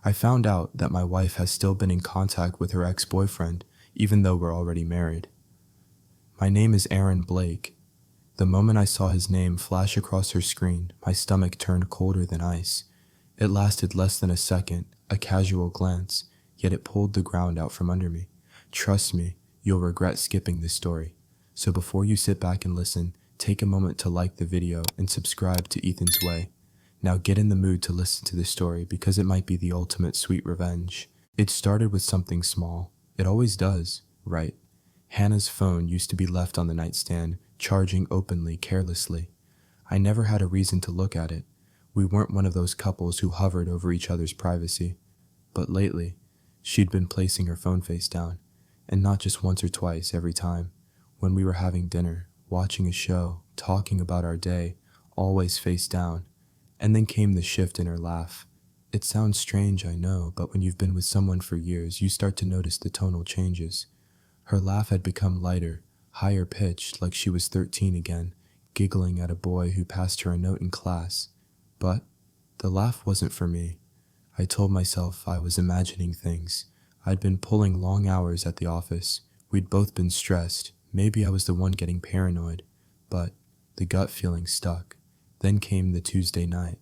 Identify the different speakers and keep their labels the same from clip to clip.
Speaker 1: I found out that my wife has still been in contact with her ex-boyfriend, even though we're already married. My name is Aaron Blake. The moment I saw his name flash across her screen, my stomach turned colder than ice. It lasted less than a second, a casual glance, yet it pulled the ground out from under me. Trust me, you'll regret skipping this story. So before you sit back and listen, take a moment to like the video and subscribe to Ethan's Way. Now get in the mood to listen to this story because it might be the ultimate sweet revenge. It started with something small. It always does, right? Hannah's phone used to be left on the nightstand, charging openly, carelessly. I never had a reason to look at it. We weren't one of those couples who hovered over each other's privacy. But lately, she'd been placing her phone face down, and not just once or twice every time. When we were having dinner, watching a show, talking about our day, always face down. And then came the shift in her laugh. It sounds strange, I know, but when you've been with someone for years, you start to notice the tonal changes. Her laugh had become lighter, higher pitched, like she was 13 again, giggling at a boy who passed her a note in class. But the laugh wasn't for me. I told myself I was imagining things. I'd been pulling long hours at the office. We'd both been stressed. Maybe I was the one getting paranoid. But the gut feeling stuck. Then came the Tuesday night.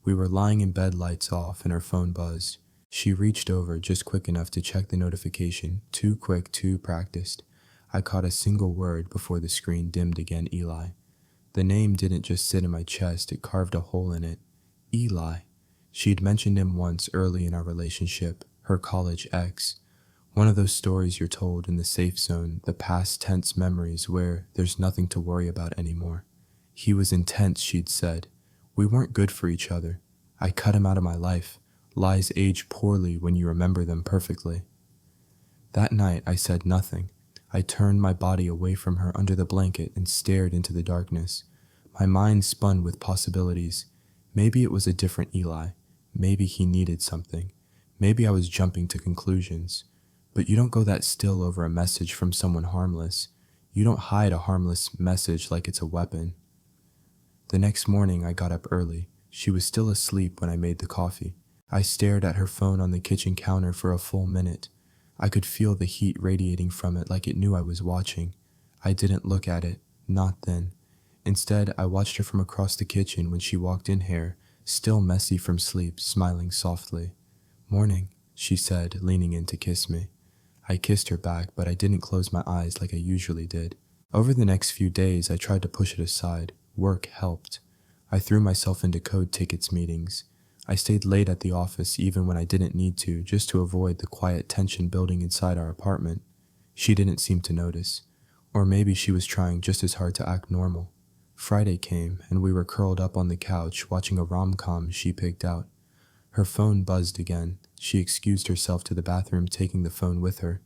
Speaker 1: We were lying in bed, lights off, and her phone buzzed. She reached over just quick enough to check the notification, too quick, too practiced. I caught a single word before the screen dimmed again, Eli. The name didn't just sit in my chest, it carved a hole in it. Eli. She'd mentioned him once early in our relationship, her college ex. One of those stories you're told in the safe zone, the past tense memories where there's nothing to worry about anymore. He was intense, she'd said. We weren't good for each other. I cut him out of my life. Lies age poorly when you remember them perfectly. That night, I said nothing. I turned my body away from her under the blanket and stared into the darkness. My mind spun with possibilities. Maybe it was a different Eli. Maybe he needed something. Maybe I was jumping to conclusions. But you don't go that still over a message from someone harmless. You don't hide a harmless message like it's a weapon. The next morning, I got up early. She was still asleep when I made the coffee. I stared at her phone on the kitchen counter for a full minute. I could feel the heat radiating from it like it knew I was watching. I didn't look at it, not then. Instead, I watched her from across the kitchen when she walked in here, still messy from sleep, smiling softly. "Morning," she said, leaning in to kiss me. I kissed her back, but I didn't close my eyes like I usually did. Over the next few days, I tried to push it aside. Work helped. I threw myself into code tickets meetings. I stayed late at the office even when I didn't need to, just to avoid the quiet tension building inside our apartment. She didn't seem to notice. Or maybe she was trying just as hard to act normal. Friday came, and we were curled up on the couch watching a rom-com she picked out. Her phone buzzed again. She excused herself to the bathroom, taking the phone with her.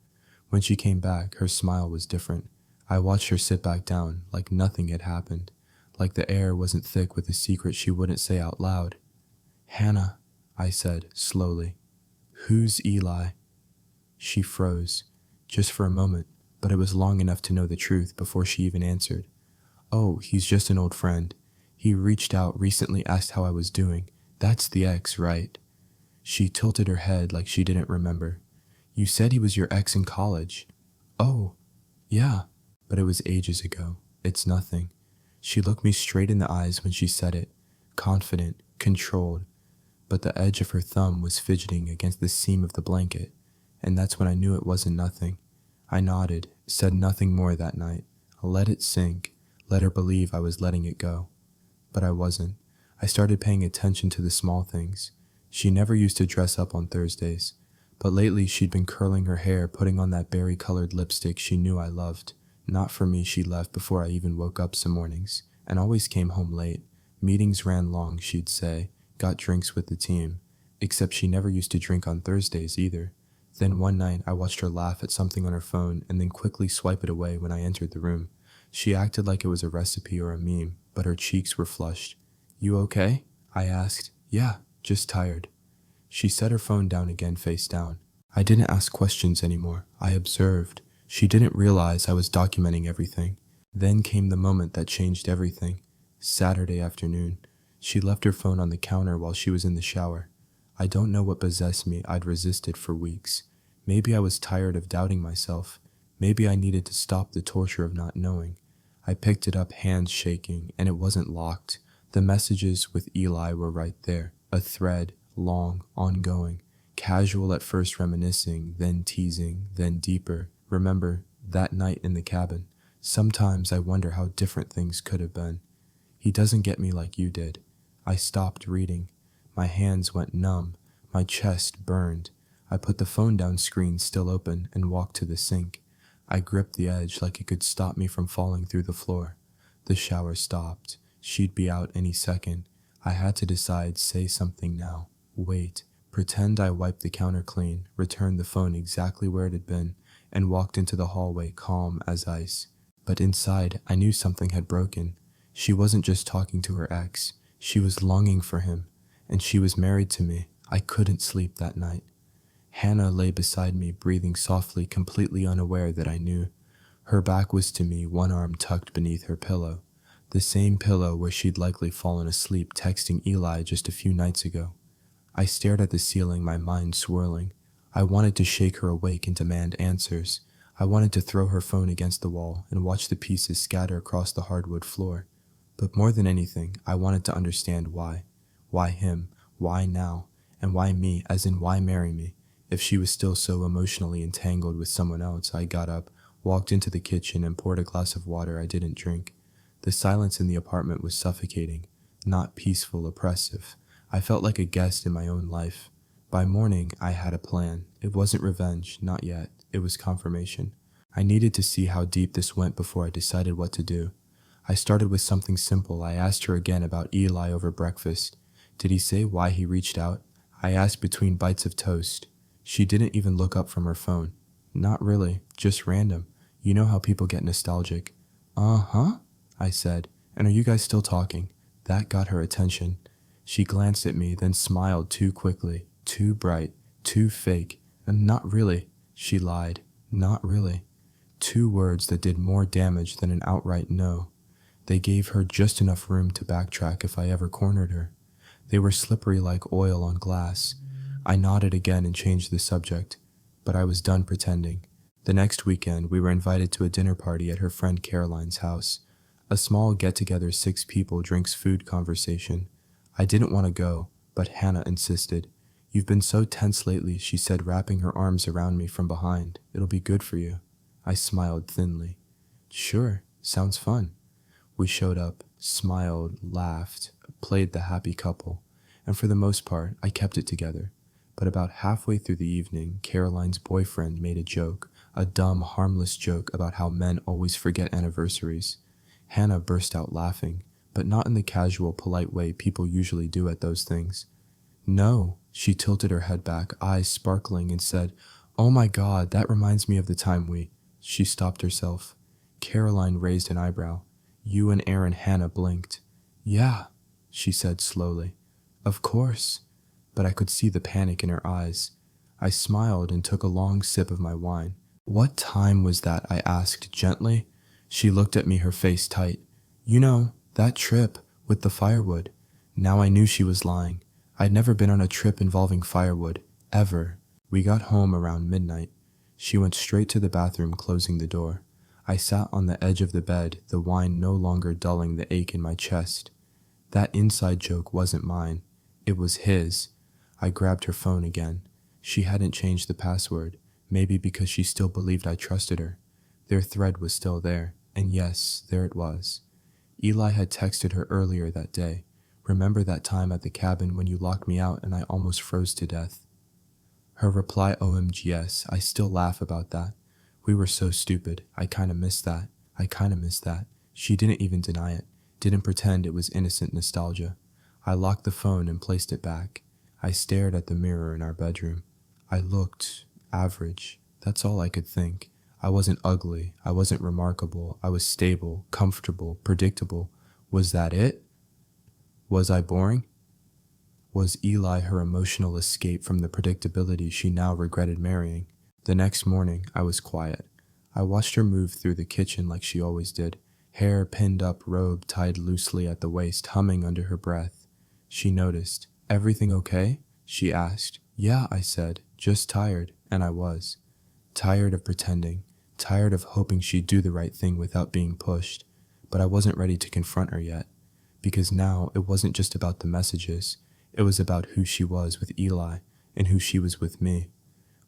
Speaker 1: When she came back, her smile was different. I watched her sit back down, like nothing had happened. Like the air wasn't thick with a secret she wouldn't say out loud. "Hannah," I said, slowly. "Who's Eli?" She froze, just for a moment, but it was long enough to know the truth before she even answered. "Oh, he's just an old friend. He reached out recently, asked how I was doing. That's the ex, right?" She tilted her head like she didn't remember. "You said he was your ex in college." "Oh, yeah, but it was ages ago. It's nothing." She looked me straight in the eyes when she said it, confident, controlled, but the edge of her thumb was fidgeting against the seam of the blanket, and that's when I knew it wasn't nothing. I nodded, said nothing more that night. I let it sink, let her believe I was letting it go. But I wasn't. I started paying attention to the small things. She never used to dress up on Thursdays, but lately she'd been curling her hair, putting on that berry-colored lipstick she knew I loved. Not for me, she left before I even woke up some mornings, and always came home late. Meetings ran long, she'd say, got drinks with the team, except she never used to drink on Thursdays either. Then one night I watched her laugh at something on her phone and then quickly swipe it away when I entered the room. She acted like it was a recipe or a meme, but her cheeks were flushed. "You okay?" I asked. "Yeah, just tired." She set her phone down again, face down. I didn't ask questions anymore. I observed. She didn't realize I was documenting everything. Then came the moment that changed everything. Saturday afternoon. She left her phone on the counter while she was in the shower. I don't know what possessed me. I'd resisted for weeks. Maybe I was tired of doubting myself. Maybe I needed to stop the torture of not knowing. I picked it up, hands shaking, and it wasn't locked. The messages with Eli were right there. A thread, long, ongoing. Casual at first, reminiscing, then teasing, then deeper. Remember that night in the cabin? Sometimes I wonder how different things could have been. He doesn't get me like you did. I stopped reading. My hands went numb. My chest burned. I put the phone down, screen still open, and walked to the sink. I gripped the edge like it could stop me from falling through the floor. The shower stopped. She'd be out any second. I had to decide, say something now. Wait. Pretend I wiped the counter clean, returned the phone exactly where it had been, and walked into the hallway calm as ice. But inside, I knew something had broken. She wasn't just talking to her ex. She was longing for him, and she was married to me. I couldn't sleep that night. Hannah lay beside me, breathing softly, completely unaware that I knew. Her back was to me, one arm tucked beneath her pillow. The same pillow where she'd likely fallen asleep texting Eli just a few nights ago. I stared at the ceiling, my mind swirling. I wanted to shake her awake and demand answers. I wanted to throw her phone against the wall and watch the pieces scatter across the hardwood floor. But more than anything, I wanted to understand why. Why him? Why now? And why me, as in why marry me? If she was still so emotionally entangled with someone else, I got up, walked into the kitchen, and poured a glass of water I didn't drink. The silence in the apartment was suffocating, not peaceful, oppressive. I felt like a guest in my own life. By morning, I had a plan. It wasn't revenge, not yet. It was confirmation. I needed to see how deep this went before I decided what to do. I started with something simple. I asked her again about Eli over breakfast. Did he say why he reached out? I asked between bites of toast. She didn't even look up from her phone. Not really, just random. You know how people get nostalgic. Uh-huh, I said. And are you guys still talking? That got her attention. She glanced at me, then smiled too quickly, too bright, too fake. And not really, she lied. Not really. 2 words that did more damage than an outright no. They gave her just enough room to backtrack if I ever cornered her. They were slippery like oil on glass. I nodded again and changed the subject, but I was done pretending. The next weekend, we were invited to a dinner party at her friend Caroline's house. A small get-together, 6 people, drinks, food conversation. I didn't want to go, but Hannah insisted. You've been so tense lately, she said, wrapping her arms around me from behind. It'll be good for you. I smiled thinly. Sure, sounds fun. We showed up, smiled, laughed, played the happy couple, and for the most part, I kept it together. But about halfway through the evening, Caroline's boyfriend made a joke, a dumb, harmless joke about how men always forget anniversaries. Hannah burst out laughing, but not in the casual, polite way people usually do at those things. No, she tilted her head back, eyes sparkling, and said, Oh my God, that reminds me of the time we... She stopped herself. Caroline raised an eyebrow. You and Aaron Hannah blinked. Yeah, she said slowly. Of course. But I could see the panic in her eyes. I smiled and took a long sip of my wine. What time was that? I asked gently. She looked at me, her face tight. You know, that trip with the firewood. Now I knew she was lying. I'd never been on a trip involving firewood, ever. We got home around midnight. She went straight to the bathroom, closing the door. I sat on the edge of the bed, the wine no longer dulling the ache in my chest. That inside joke wasn't mine. It was his. I grabbed her phone again. She hadn't changed the password, maybe because she still believed I trusted her. Their thread was still there, and yes, there it was. Eli had texted her earlier that day. Remember that time at the cabin when you locked me out and I almost froze to death? Her reply, OMGS, I still laugh about that. We were so stupid. I kinda miss that. She didn't even deny it. Didn't pretend it was innocent nostalgia. I locked the phone and placed it back. I stared at the mirror in our bedroom. I looked average. That's all I could think. I wasn't ugly. I wasn't remarkable. I was stable, comfortable, predictable. Was that it? Was I boring? Was Eli her emotional escape from the predictability she now regretted marrying? The next morning, I was quiet. I watched her move through the kitchen like she always did, hair pinned up, robe tied loosely at the waist, humming under her breath. She noticed. Everything okay? she asked. Yeah, I said, just tired, and I was. Tired of pretending, tired of hoping she'd do the right thing without being pushed, but I wasn't ready to confront her yet, because now it wasn't just about the messages, it was about who she was with Eli and who she was with me.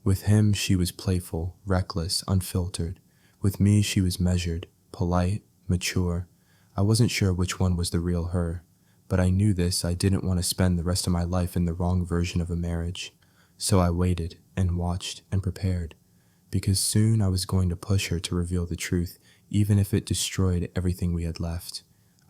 Speaker 1: With him, she was playful, reckless, unfiltered. With me, she was measured, polite, mature. I wasn't sure which one was the real her, but I knew this. I didn't want to spend the rest of my life in the wrong version of a marriage. So I waited and watched and prepared, because soon I was going to push her to reveal the truth, even if it destroyed everything we had left.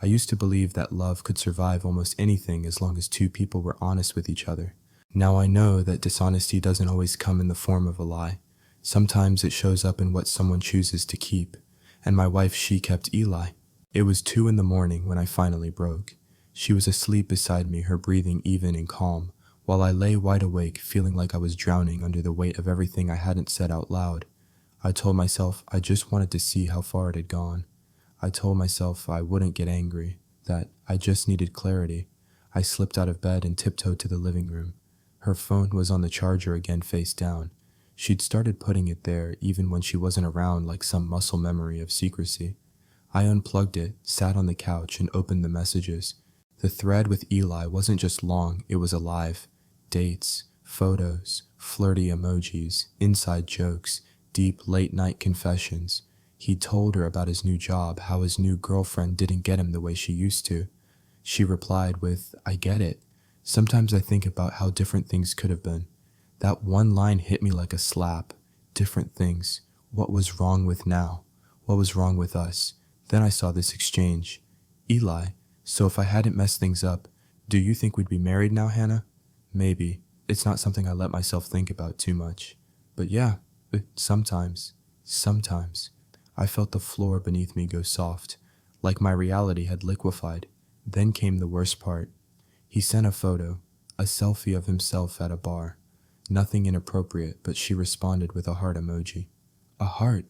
Speaker 1: I used to believe that love could survive almost anything as long as two people were honest with each other. Now I know that dishonesty doesn't always come in the form of a lie. Sometimes it shows up in what someone chooses to keep, and my wife, she kept Eli. It was 2 a.m. when I finally broke. She was asleep beside me, her breathing even and calm, while I lay wide awake, feeling like I was drowning under the weight of everything I hadn't said out loud. I told myself I just wanted to see how far it had gone. I told myself I wouldn't get angry, that I just needed clarity. I slipped out of bed and tiptoed to the living room. Her phone was on the charger again, face down. She'd started putting it there even when she wasn't around, like some muscle memory of secrecy. I unplugged it, sat on the couch, and opened the messages. The thread with Eli wasn't just long, it was alive. Dates, photos, flirty emojis, inside jokes, deep late-night confessions. He'd told her about his new job, how his new girlfriend didn't get him the way she used to. She replied with, I get it. Sometimes I think about how different things could have been. That one line hit me like a slap. Different things. What was wrong with now? What was wrong with us? Then I saw this exchange. Eli, so if I hadn't messed things up, do you think we'd be married now, Hannah? Maybe. It's not something I let myself think about too much. But yeah, sometimes. I felt the floor beneath me go soft, like my reality had liquefied. Then came the worst part. He sent a photo, a selfie of himself at a bar. Nothing inappropriate, but she responded with a heart emoji. A heart.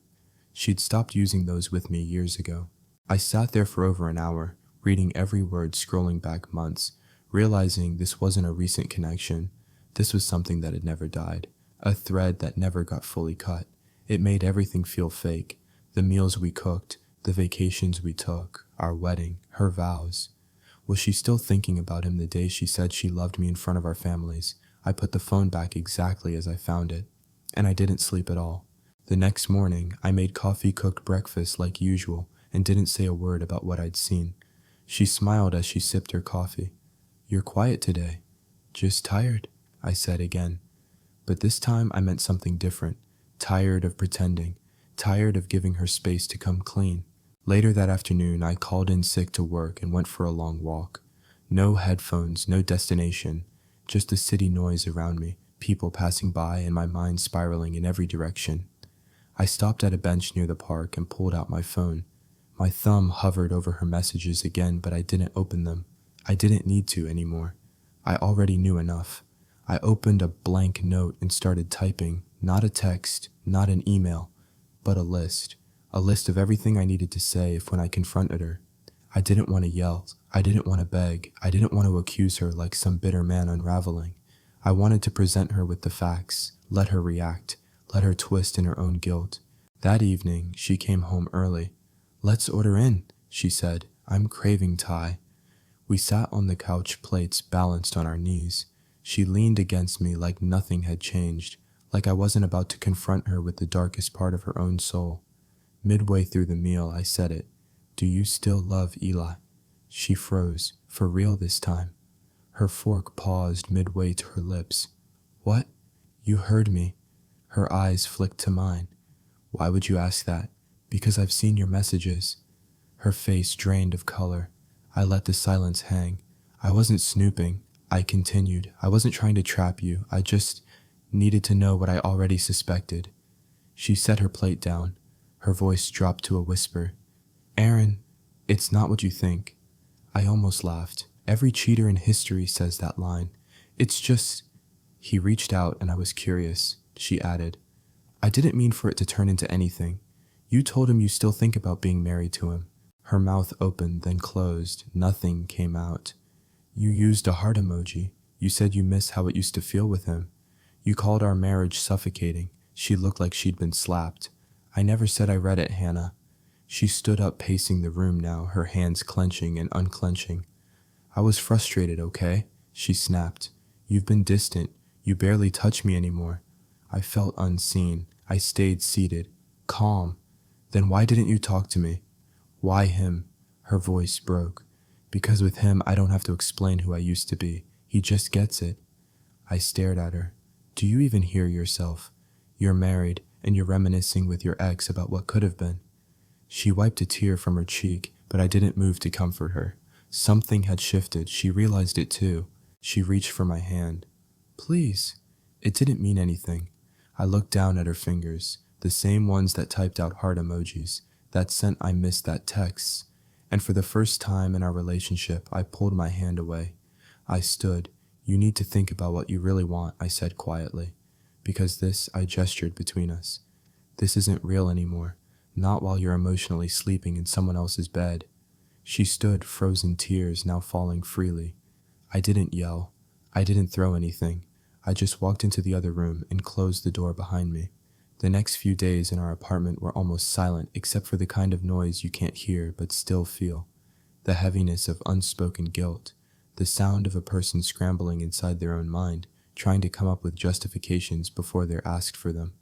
Speaker 1: She'd stopped using those with me years ago. I sat there for over an hour, reading every word, scrolling back months, realizing this wasn't a recent connection. This was something that had never died, a thread that never got fully cut. It made everything feel fake. The meals we cooked, the vacations we took, our wedding, her vows. Was she still thinking about him the day she said she loved me in front of our families? I put the phone back exactly as I found it, and I didn't sleep at all. The next morning, I made coffee, cooked breakfast like usual, and didn't say a word about what I'd seen. She smiled as she sipped her coffee. You're quiet today. Just tired, I said again. But this time I meant something different. Tired of pretending. Tired of giving her space to come clean. Later that afternoon, I called in sick to work and went for a long walk. No headphones, no destination, just the city noise around me, people passing by and my mind spiraling in every direction. I stopped at a bench near the park and pulled out my phone. My thumb hovered over her messages again, but I didn't open them. I didn't need to anymore. I already knew enough. I opened a blank note and started typing, not a text, not an email, but a list of everything I needed to say if when I confronted her. I didn't want to yell, I didn't want to beg, I didn't want to accuse her like some bitter man unraveling. I wanted to present her with the facts, let her react, let her twist in her own guilt. That evening, she came home early. Let's order in, she said. I'm craving Thai. We sat on the couch, plates balanced on our knees. She leaned against me like nothing had changed, like I wasn't about to confront her with the darkest part of her own soul. Midway through the meal, I said it. Do you still love Eli? She froze, for real this time. Her fork paused midway to her lips. What? You heard me. Her eyes flicked to mine. Why would you ask that? Because I've seen your messages. Her face drained of color. I let the silence hang. I wasn't snooping. I continued. I wasn't trying to trap you. I just needed to know what I already suspected. She set her plate down. Her voice dropped to a whisper. Aaron, it's not what you think. I almost laughed. Every cheater in history says that line. It's just... He reached out and I was curious. She added, I didn't mean for it to turn into anything. You told him you still think about being married to him. Her mouth opened, then closed. Nothing came out. You used a heart emoji. You said you miss how it used to feel with him. You called our marriage suffocating. She looked like she'd been slapped. I never said I read it, Hannah. She stood up, pacing the room now, her hands clenching and unclenching. I was frustrated, okay? She snapped. You've been distant. You barely touch me anymore. I felt unseen. I stayed seated, calm. Then why didn't you talk to me? Why him? Her voice broke. Because with him, I don't have to explain who I used to be. He just gets it. I stared at her. Do you even hear yourself? You're married, and you're reminiscing with your ex about what could have been. She wiped a tear from her cheek, but I didn't move to comfort her. Something had shifted. She realized it too. She reached for my hand. Please. It didn't mean anything. I looked down at her fingers, the same ones that typed out heart emojis, that sent I missed that text. And for the first time in our relationship, I pulled my hand away. I stood. You need to think about what you really want, I said quietly. Because this, I gestured between us. This isn't real anymore. Not while you're emotionally sleeping in someone else's bed. She stood, frozen tears now falling freely. I didn't yell. I didn't throw anything. I just walked into the other room and closed the door behind me. The next few days in our apartment were almost silent except for the kind of noise you can't hear but still feel. The heaviness of unspoken guilt. The sound of a person scrambling inside their own mind, trying to come up with justifications before they're asked for them.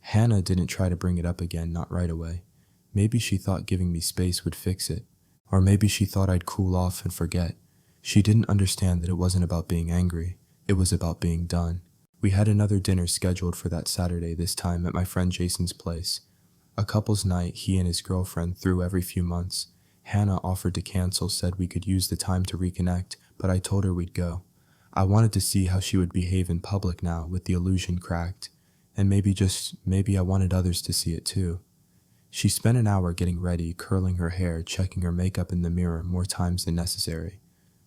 Speaker 1: Hannah didn't try to bring it up again, not right away. Maybe she thought giving me space would fix it. Or maybe she thought I'd cool off and forget. She didn't understand that it wasn't about being angry. It was about being done. We had another dinner scheduled for that Saturday, this time at my friend Jason's place. A couple's night he and his girlfriend threw every few months. Hannah offered to cancel, said we could use the time to reconnect, but I told her we'd go. I wanted to see how she would behave in public now with the illusion cracked. And maybe I wanted others to see it too. She spent an hour getting ready, curling her hair, checking her makeup in the mirror more times than necessary.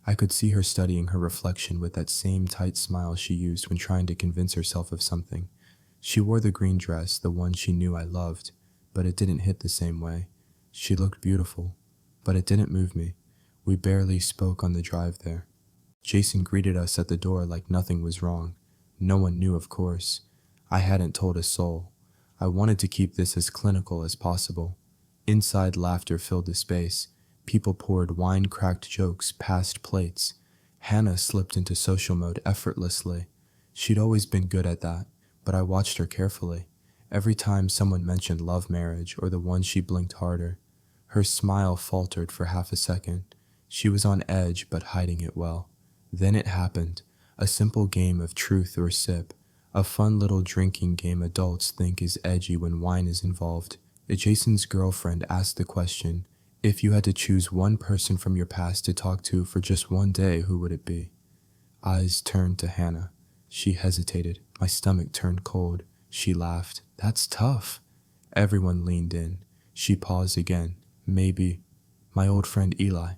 Speaker 1: I could see her studying her reflection with that same tight smile she used when trying to convince herself of something. She wore the green dress, the one she knew I loved, but it didn't hit the same way. She looked beautiful, but it didn't move me. We barely spoke on the drive there. Jason greeted us at the door like nothing was wrong. No one knew, of course. I hadn't told a soul. I wanted to keep this as clinical as possible. Inside, laughter filled the space. People poured wine-cracked jokes past plates. Hannah slipped into social mode effortlessly. She'd always been good at that, but I watched her carefully. Every time someone mentioned love marriage or the one, she blinked harder. Her smile faltered for half a second. She was on edge, but hiding it well. Then it happened. A simple game of truth or sip. A fun little drinking game adults think is edgy when wine is involved. Jason's girlfriend asked the question, if you had to choose one person from your past to talk to for just one day, who would it be? Eyes turned to Hannah. She hesitated. My stomach turned cold. She laughed. That's tough. Everyone leaned in. She paused again. Maybe my old friend Eli.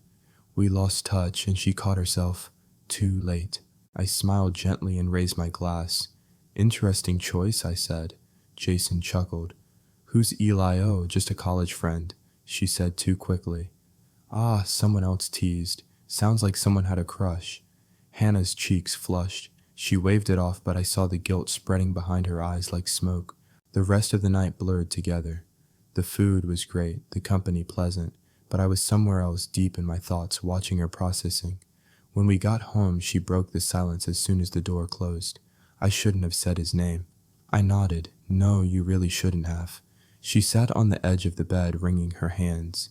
Speaker 1: We lost touch and she caught herself. Too late. I smiled gently and raised my glass. Interesting choice, I said. Jason chuckled. Who's Eli? Oh, just a college friend, she said too quickly. Ah, someone else teased. Sounds like someone had a crush. Hannah's cheeks flushed. She waved it off, but I saw the guilt spreading behind her eyes like smoke. The rest of the night blurred together. The food was great, the company pleasant, but I was somewhere else deep in my thoughts, watching her processing. When we got home, she broke the silence as soon as the door closed. I shouldn't have said his name. I nodded. No, you really shouldn't have. She sat on the edge of the bed, wringing her hands.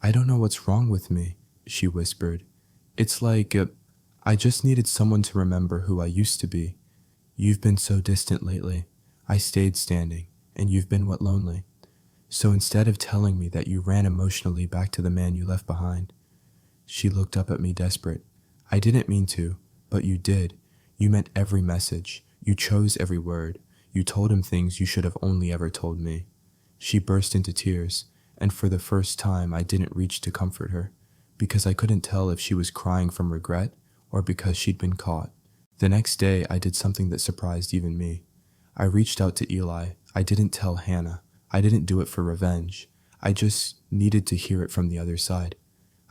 Speaker 1: I don't know what's wrong with me, she whispered. It's like, I just needed someone to remember who I used to be. You've been so distant lately. I stayed standing, and you've been what, lonely. So instead of telling me that you ran emotionally back to the man you left behind. She looked up at me desperate. I didn't mean to, but you did. You meant every message. You chose every word. You told him things you should have only ever told me. She burst into tears, and for the first time I didn't reach to comfort her, because I couldn't tell if she was crying from regret or because she'd been caught. The next day I did something that surprised even me. I reached out to Eli. I didn't tell Hannah. I didn't do it for revenge. I just needed to hear it from the other side.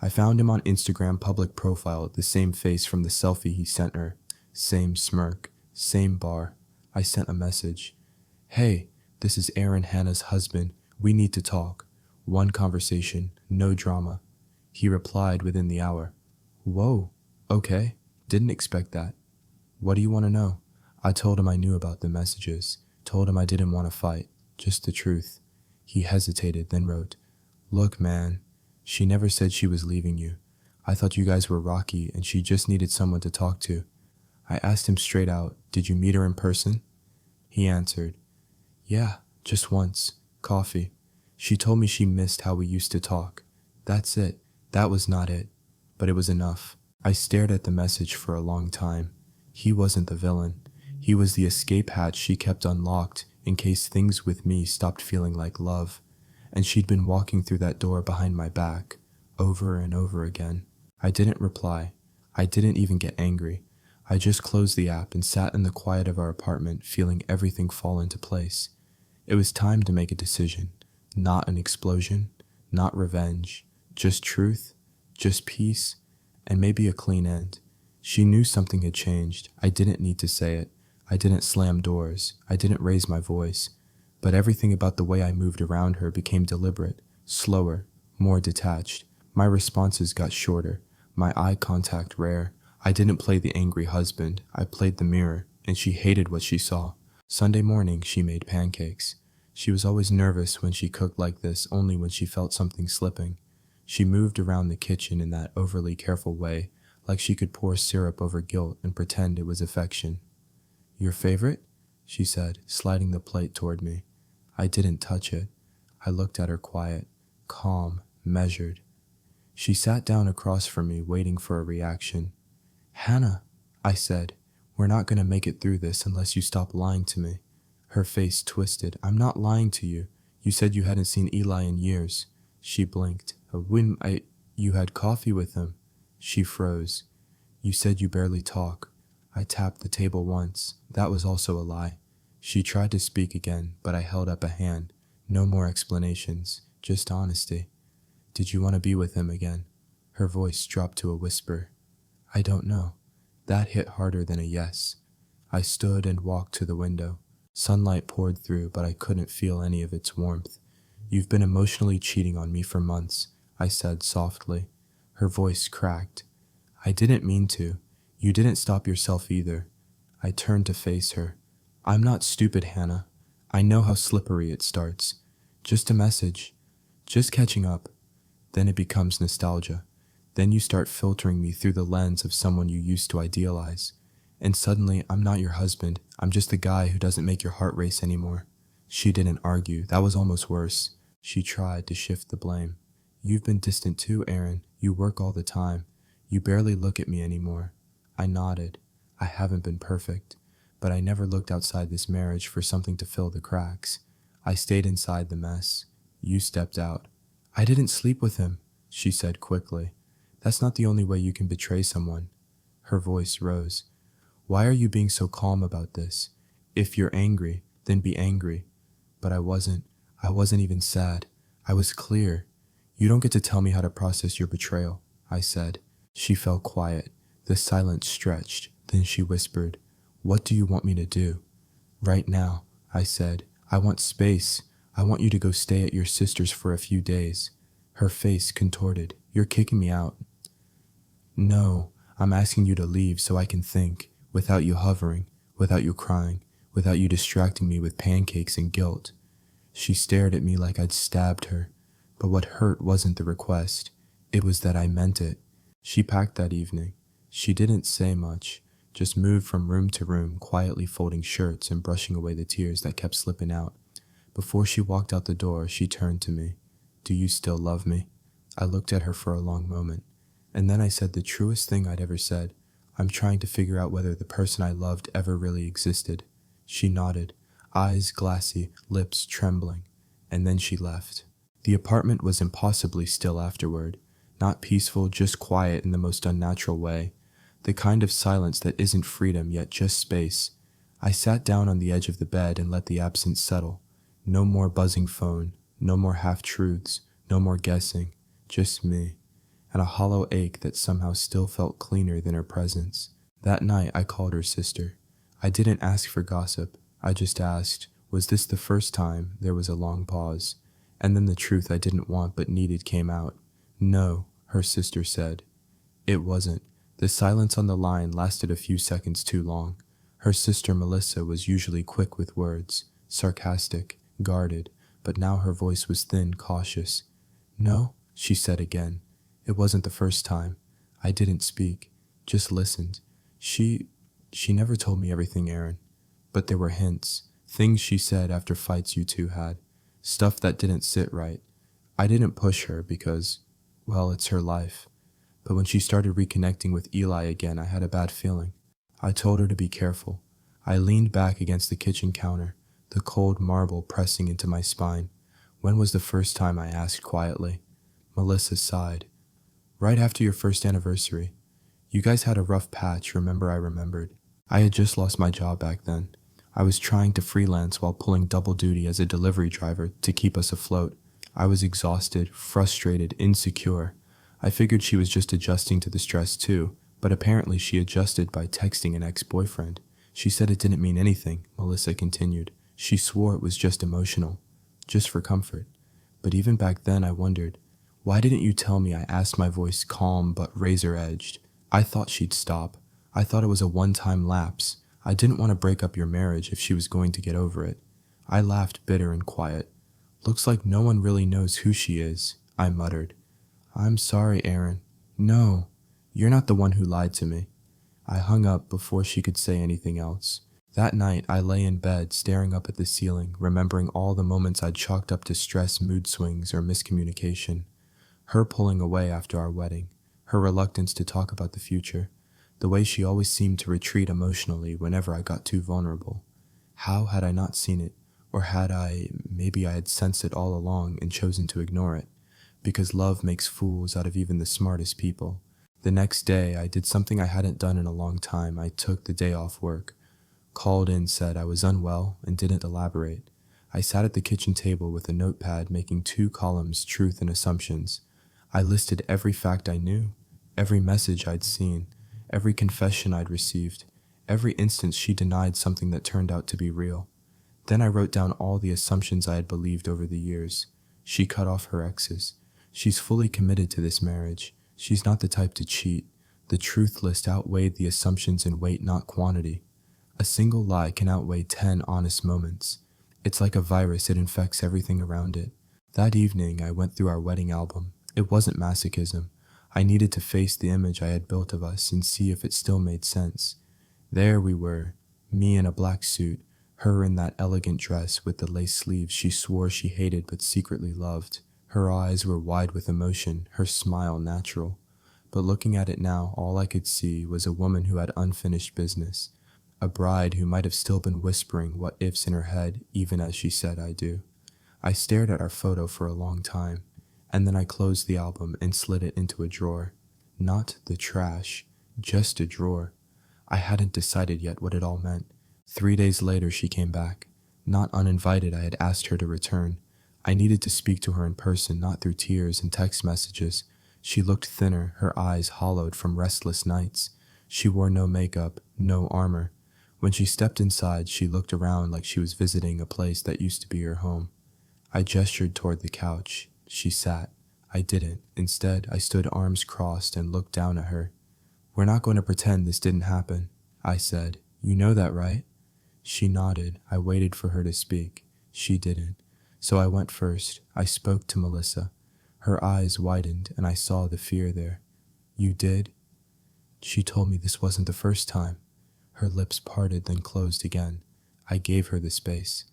Speaker 1: I found him on Instagram public profile, the same face from the selfie he sent her. Same smirk, same bar. I sent a message. Hey, this is Aaron Hannah's husband. We need to talk. One conversation, no drama. He replied within the hour. Whoa, okay. Didn't expect that. What do you want to know? I told him I knew about the messages. Told him I didn't want to fight. Just the truth. He hesitated, then wrote, Look, man, she never said she was leaving you. I thought you guys were rocky and she just needed someone to talk to. I asked him straight out, did you meet her in person? He answered, yeah, just once. Coffee. She told me she missed how we used to talk. That's it. That was not it. But it was enough. I stared at the message for a long time. He wasn't the villain. He was the escape hatch she kept unlocked in case things with me stopped feeling like love. And she'd been walking through that door behind my back, over and over again. I didn't reply. I didn't even get angry. I just closed the app and sat in the quiet of our apartment, feeling everything fall into place. It was time to make a decision. Not an explosion, not revenge, just truth, just peace, and maybe a clean end. She knew something had changed. I didn't need to say it. I didn't slam doors. I didn't raise my voice. But everything about the way I moved around her became deliberate, slower, more detached. My responses got shorter, my eye contact rare. I didn't play the angry husband. I played the mirror, and she hated what she saw. Sunday morning, she made pancakes. She was always nervous when she cooked like this, only when she felt something slipping. She moved around the kitchen in that overly careful way, like she could pour syrup over guilt and pretend it was affection. Your favorite? She said, sliding the plate toward me. I didn't touch it. I looked at her quiet, calm, measured. She sat down across from me, waiting for a reaction. Hannah, I said, we're not going to make it through this unless you stop lying to me. Her face twisted. I'm not lying to you. You said you hadn't seen Eli in years. She blinked. You had coffee with him. She froze. You said you barely talk. I tapped the table once. That was also a lie. She tried to speak again, but I held up a hand. No more explanations, just honesty. Did you want to be with him again? Her voice dropped to a whisper. I don't know. That hit harder than a yes. I stood and walked to the window. Sunlight poured through, but I couldn't feel any of its warmth. You've been emotionally cheating on me for months, I said softly. Her voice cracked. I didn't mean to. You didn't stop yourself either. I turned to face her. I'm not stupid, Hannah. I know how slippery it starts. Just a message. Just catching up. Then it becomes nostalgia. Then you start filtering me through the lens of someone you used to idealize. And suddenly, I'm not your husband. I'm just the guy who doesn't make your heart race anymore. She didn't argue. That was almost worse. She tried to shift the blame. You've been distant too, Aaron. You work all the time. You barely look at me anymore. I nodded. I haven't been perfect. But I never looked outside this marriage for something to fill the cracks. I stayed inside the mess. You stepped out. I didn't sleep with him, she said quickly. That's not the only way you can betray someone. Her voice rose. Why are you being so calm about this? If you're angry, then be angry. But I wasn't. I wasn't even sad. I was clear. You don't get to tell me how to process your betrayal, I said. She fell quiet. The silence stretched. Then she whispered, What do you want me to do? Right now, I said. I want space. I want you to go stay at your sister's for a few days. Her face contorted. You're kicking me out. No, I'm asking you to leave so I can think, without you hovering, without you crying, without you distracting me with pancakes and guilt. She stared at me like I'd stabbed her, but what hurt wasn't the request. It was that I meant it. She packed that evening. She didn't say much, just moved from room to room, quietly folding shirts and brushing away the tears that kept slipping out. Before she walked out the door, she turned to me. Do you still love me? I looked at her for a long moment, and then I said the truest thing I'd ever said. I'm trying to figure out whether the person I loved ever really existed. She nodded, eyes glassy, lips trembling, and then she left. The apartment was impossibly still afterward, not peaceful, just quiet in the most unnatural way, the kind of silence that isn't freedom yet just space. I sat down on the edge of the bed and let the absence settle. No more buzzing phone, no more half-truths, no more guessing, just me, and a hollow ache that somehow still felt cleaner than her presence. That night, I called her sister. I didn't ask for gossip. I just asked, was this the first time? There was a long pause. And then the truth I didn't want but needed came out. No, her sister said. It wasn't. The silence on the line lasted a few seconds too long. Her sister Melissa was usually quick with words, sarcastic, guarded, but now her voice was thin, cautious. No, she said again. It wasn't the first time. I didn't speak, just listened. She never told me everything, Aaron. But there were hints, things she said after fights you two had, stuff that didn't sit right. I didn't push her because, well, it's her life. But when she started reconnecting with Eli again, I had a bad feeling. I told her to be careful. I leaned back against the kitchen counter, the cold marble pressing into my spine. When was the first time, I asked quietly. Melissa sighed. Right after your first anniversary. You guys had a rough patch, remember? I remembered. I had just lost my job back then. I was trying to freelance while pulling double duty as a delivery driver to keep us afloat. I was exhausted, frustrated, insecure. I figured she was just adjusting to the stress too, but apparently she adjusted by texting an ex-boyfriend. She said it didn't mean anything, Melissa continued. She swore it was just emotional, just for comfort. But even back then I wondered, why didn't you tell me? I asked, my voice calm but razor-edged. I thought she'd stop. I thought it was a one-time lapse. I didn't want to break up your marriage if she was going to get over it. I laughed, bitter and quiet. Looks like no one really knows who she is, I muttered. I'm sorry, Aaron. No, you're not the one who lied to me. I hung up before she could say anything else. That night, I lay in bed, staring up at the ceiling, remembering all the moments I'd chalked up to stress, mood swings, or miscommunication. Her pulling away after our wedding, her reluctance to talk about the future, the way she always seemed to retreat emotionally whenever I got too vulnerable. How had I not seen it? Or maybe I had sensed it all along and chosen to ignore it? Because love makes fools out of even the smartest people. The next day, I did something I hadn't done in a long time. I took the day off work. Called in, said I was unwell, and didn't elaborate. I sat at the kitchen table with a notepad making 2 columns, truth and assumptions. I listed every fact I knew, every message I'd seen, every confession I'd received, every instance she denied something that turned out to be real. Then I wrote down all the assumptions I had believed over the years. She cut off her exes. She's fully committed to this marriage. She's not the type to cheat. The truth list outweighed the assumptions in weight, not quantity. A single lie can outweigh 10 honest moments. It's like a virus, it infects everything around it. That evening, I went through our wedding album. It wasn't masochism. I needed to face the image I had built of us and see if it still made sense. There we were, me in a black suit, her in that elegant dress with the lace sleeves she swore she hated but secretly loved. Her eyes were wide with emotion, her smile natural. But looking at it now, all I could see was a woman who had unfinished business. A bride who might have still been whispering what ifs in her head even as she said I do. I stared at our photo for a long time, and then I closed the album and slid it into a drawer. Not the trash, just a drawer. I hadn't decided yet what it all meant. 3 days later she came back. Not uninvited, I had asked her to return. I needed to speak to her in person, not through tears and text messages. She looked thinner, her eyes hollowed from restless nights. She wore no makeup, no armor. When she stepped inside, she looked around like she was visiting a place that used to be her home. I gestured toward the couch. She sat. I didn't. Instead, I stood arms crossed and looked down at her. We're not going to pretend this didn't happen, I said. You know that, right? She nodded. I waited for her to speak. She didn't. So I went first. I spoke to Melissa. Her eyes widened, and I saw the fear there. You did? She told me this wasn't the first time. Her lips parted, then closed again. I gave her the space.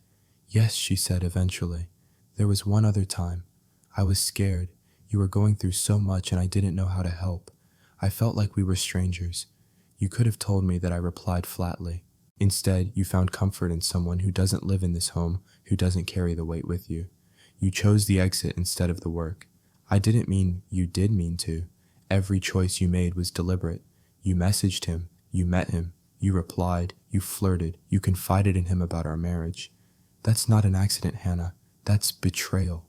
Speaker 1: Yes, she said eventually. There was one other time. I was scared. You were going through so much, and I didn't know how to help. I felt like we were strangers. You could have told me that, I replied flatly. Instead, you found comfort in someone who doesn't live in this home, who doesn't carry the weight with you. You chose the exit instead of the work. I didn't mean you did mean to. Every choice you made was deliberate. You messaged him. You met him. You replied. You flirted. You confided in him about our marriage. That's not an accident, Hannah. That's betrayal.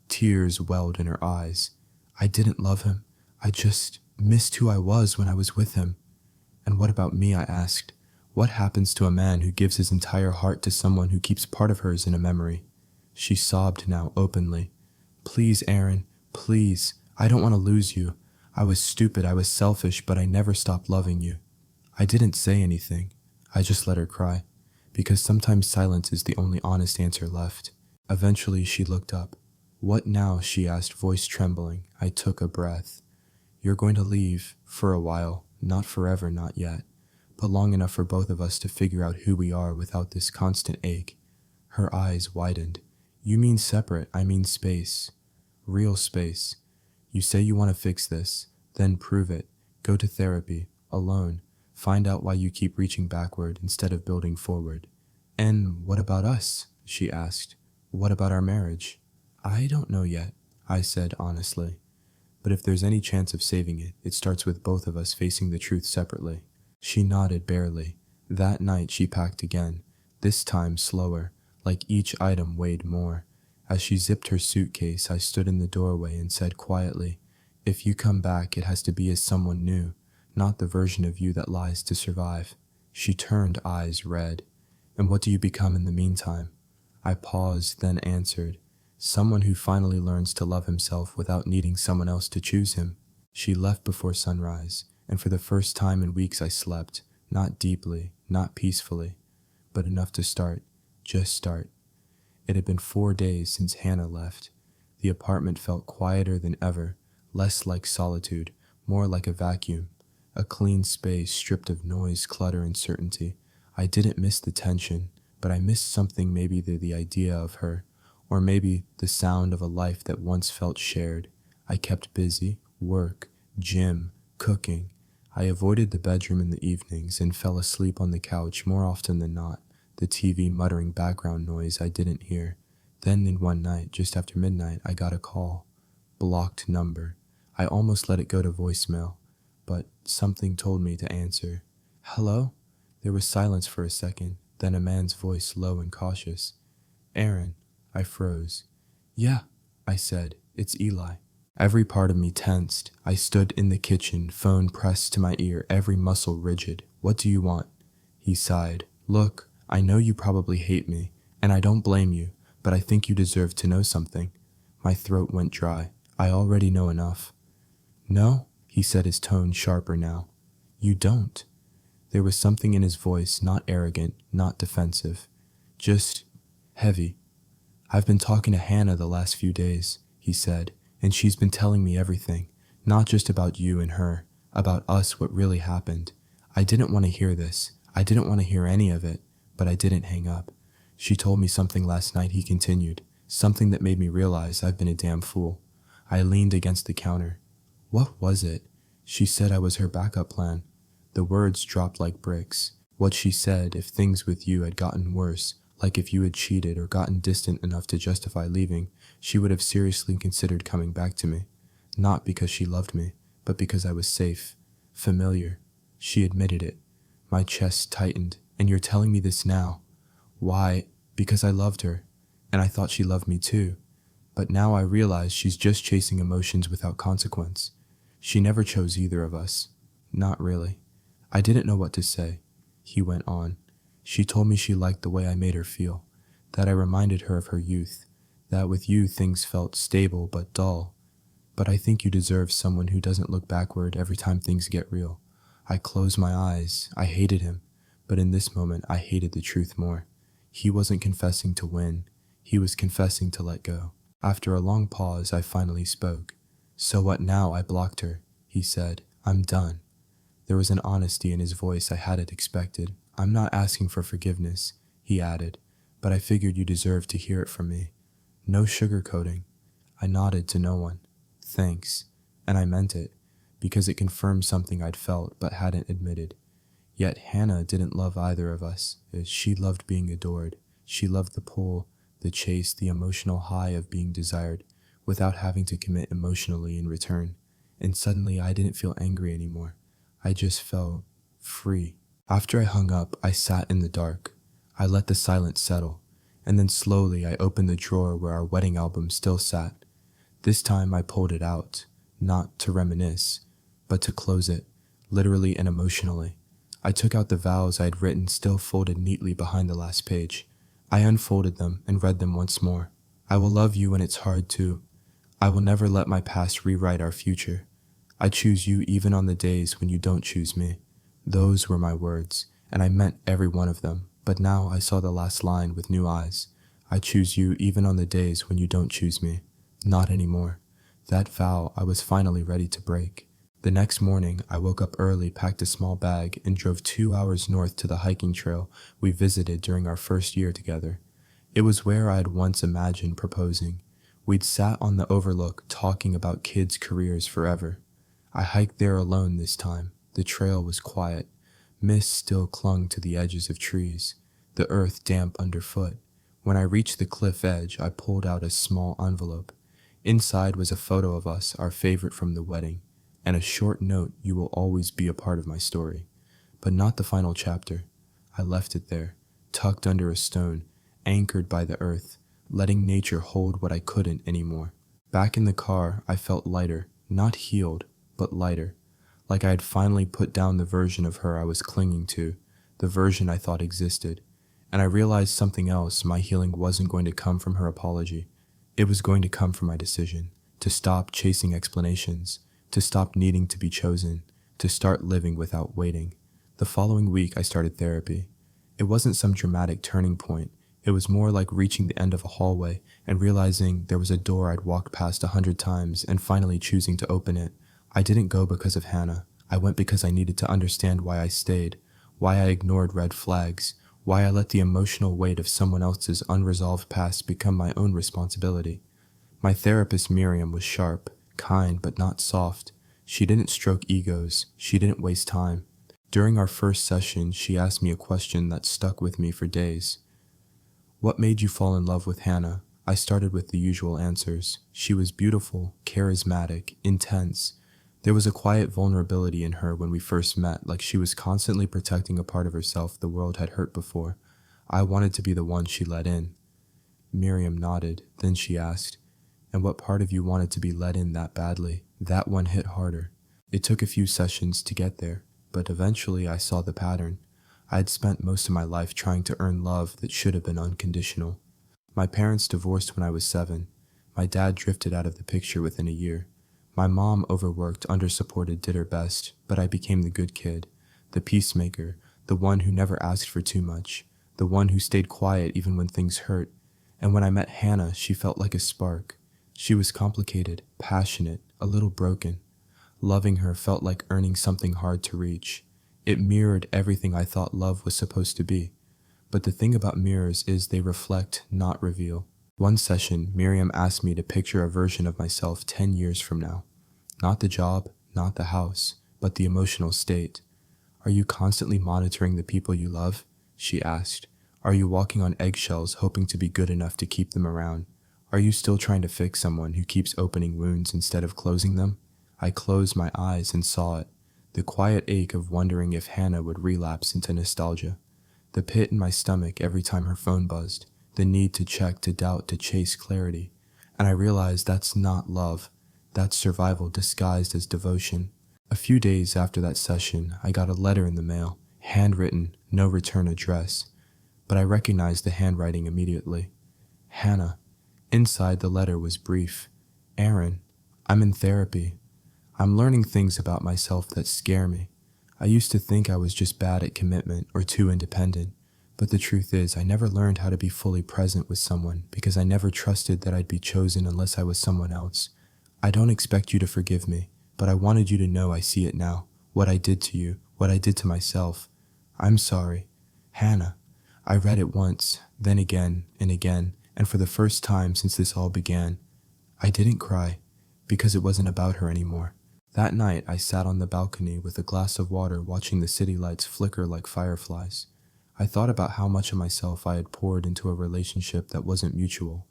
Speaker 1: Tears welled in her eyes. I didn't love him. I just missed who I was when I was with him. And what about me, I asked. What happens to a man who gives his entire heart to someone who keeps part of hers in a memory? She sobbed now openly. Please, Aaron, please. I don't want to lose you. I was stupid, I was selfish, but I never stopped loving you. I didn't say anything. I just let her cry, because sometimes silence is the only honest answer left. Eventually she looked up. What now? She asked, voice trembling. I took a breath. You're going to leave, for a while, not forever, not yet, but long enough for both of us to figure out who we are without this constant ache. Her eyes widened. You mean separate, I mean space. Real space. You say you want to fix this, then prove it. Go to therapy, alone. Find out why you keep reaching backward instead of building forward. And what about us? She asked. What about our marriage? I don't know yet, I said honestly. But if there's any chance of saving it, it starts with both of us facing the truth separately. She nodded barely. That night she packed again, this time slower, like each item weighed more. As she zipped her suitcase, I stood in the doorway and said quietly, if you come back, it has to be as someone new, not the version of you that lies to survive. She turned, eyes red. And what do you become in the meantime? I paused, then answered, someone who finally learns to love himself without needing someone else to choose him. She left before sunrise, and for the first time in weeks I slept, not deeply, not peacefully, but enough to start, just start. It had been 4 days since Hannah left. The apartment felt quieter than ever, less like solitude, more like a vacuum, a clean space stripped of noise, clutter, and certainty. I didn't miss the tension, but I missed something, maybe the idea of her, or maybe the sound of a life that once felt shared. I kept busy, work, gym, cooking. I avoided the bedroom in the evenings and fell asleep on the couch more often than not, the TV muttering background noise I didn't hear. Then in one night, just after midnight, I got a call. Blocked number. I almost let it go to voicemail, but something told me to answer. Hello? There was silence for a second, then a man's voice, low and cautious. Aaron. I froze. Yeah, I said. It's Eli. Every part of me tensed. I stood in the kitchen, phone pressed to my ear, every muscle rigid. What do you want? He sighed. Look, I know you probably hate me, and I don't blame you, but I think you deserve to know something. My throat went dry. I already know enough. No, he said, his tone sharper now. You don't. There was something in his voice, not arrogant, not defensive, just heavy. I've been talking to Hannah the last few days, he said, and she's been telling me everything, not just about you and her, about us, what really happened. I didn't want to hear this. I didn't want to hear any of it, but I didn't hang up. She told me something last night, he continued, something that made me realize I've been a damn fool. I leaned against the counter. What was it? She said I was her backup plan. The words dropped like bricks. What she said, if things with you had gotten worse, like if you had cheated or gotten distant enough to justify leaving, she would have seriously considered coming back to me. Not because she loved me, but because I was safe, familiar. She admitted it. My chest tightened. And you're telling me this now? Why? Because I loved her, and I thought she loved me too. But now I realize she's just chasing emotions without consequence. She never chose either of us. Not really. I didn't know what to say. He went on. She told me she liked the way I made her feel, that I reminded her of her youth, that with you things felt stable but dull. But I think you deserve someone who doesn't look backward every time things get real. I closed my eyes. I hated him, but in this moment I hated the truth more. He wasn't confessing to win. He was confessing to let go. After a long pause, I finally spoke. So what now? I blocked her. He said, I'm done. There was an honesty in his voice I hadn't expected. I'm not asking for forgiveness, he added, but I figured you deserved to hear it from me. No sugarcoating. I nodded to no one. Thanks. And I meant it, because it confirmed something I'd felt but hadn't admitted. Yet Hannah didn't love either of us. She loved being adored. She loved the pull, the chase, the emotional high of being desired, without having to commit emotionally in return. And suddenly I didn't feel angry anymore. I just felt free. After I hung up, I sat in the dark. I let the silence settle, and then slowly I opened the drawer where our wedding album still sat. This time I pulled it out, not to reminisce, but to close it, literally and emotionally. I took out the vows I had written still folded neatly behind the last page. I unfolded them and read them once more. I will love you when it's hard too. I will never let my past rewrite our future. I choose you even on the days when you don't choose me. Those were my words, and I meant every one of them, but now I saw the last line with new eyes. I choose you even on the days when you don't choose me. Not anymore. That vow I was finally ready to break. The next morning, I woke up early, packed a small bag, and drove 2 hours north to the hiking trail we visited during our first year together. It was where I had once imagined proposing. We'd sat on the overlook talking about kids' careers forever. I hiked there alone this time. The trail was quiet. Mist still clung to the edges of trees, the earth damp underfoot. When I reached the cliff edge, I pulled out a small envelope. Inside was a photo of us, our favorite from the wedding, and a short note: you will always be a part of my story. But not the final chapter. I left it there, tucked under a stone, anchored by the earth, letting nature hold what I couldn't anymore. Back in the car, I felt lighter, not healed, but lighter, like I had finally put down the version of her I was clinging to, the version I thought existed. And I realized something else: my healing wasn't going to come from her apology. It was going to come from my decision to stop chasing explanations, to stop needing to be chosen, to start living without waiting. The following week, I started therapy. It wasn't some dramatic turning point. It was more like reaching the end of a hallway and realizing there was a door I'd walked past 100 times and finally choosing to open it. I didn't go because of Hannah. I went because I needed to understand why I stayed, why I ignored red flags, why I let the emotional weight of someone else's unresolved past become my own responsibility. My therapist Miriam was sharp, kind, but not soft. She didn't stroke egos. She didn't waste time. During our first session, she asked me a question that stuck with me for days. What made you fall in love with Hannah? I started with the usual answers. She was beautiful, charismatic, intense. There was a quiet vulnerability in her when we first met, like she was constantly protecting a part of herself the world had hurt before. I wanted to be the one she let in. Miriam nodded. Then she asked, "And what part of you wanted to be let in that badly?" That one hit harder. It took a few sessions to get there, but eventually I saw the pattern. I had spent most of my life trying to earn love that should have been unconditional. My parents divorced when I was 7. My dad drifted out of the picture within a year. My mom, overworked, undersupported, did her best, but I became the good kid, the peacemaker, the one who never asked for too much, the one who stayed quiet even when things hurt. And when I met Hannah, she felt like a spark. She was complicated, passionate, a little broken. Loving her felt like earning something hard to reach. It mirrored everything I thought love was supposed to be. But the thing about mirrors is they reflect, not reveal. One session, Miriam asked me to picture a version of myself 10 years from now. Not the job, not the house, but the emotional state. Are you constantly monitoring the people you love? She asked. Are you walking on eggshells hoping to be good enough to keep them around? Are you still trying to fix someone who keeps opening wounds instead of closing them? I closed my eyes and saw it. The quiet ache of wondering if Hannah would relapse into nostalgia. The pit in my stomach every time her phone buzzed. The need to check, to doubt, to chase clarity. And I realized that's not love. That's survival disguised as devotion. A few days after that session, I got a letter in the mail, handwritten, no return address. But I recognized the handwriting immediately. Hannah. Inside the letter was brief. Aaron, I'm in therapy. I'm learning things about myself that scare me. I used to think I was just bad at commitment or too independent. But the truth is, I never learned how to be fully present with someone because I never trusted that I'd be chosen unless I was someone else. I don't expect you to forgive me, but I wanted you to know I see it now. What I did to you, what I did to myself. I'm sorry. Hannah. I read it once, then again and again, and for the first time since this all began. I didn't cry, because it wasn't about her anymore. That night, I sat on the balcony with a glass of water watching the city lights flicker like fireflies. I thought about how much of myself I had poured into a relationship that wasn't mutual.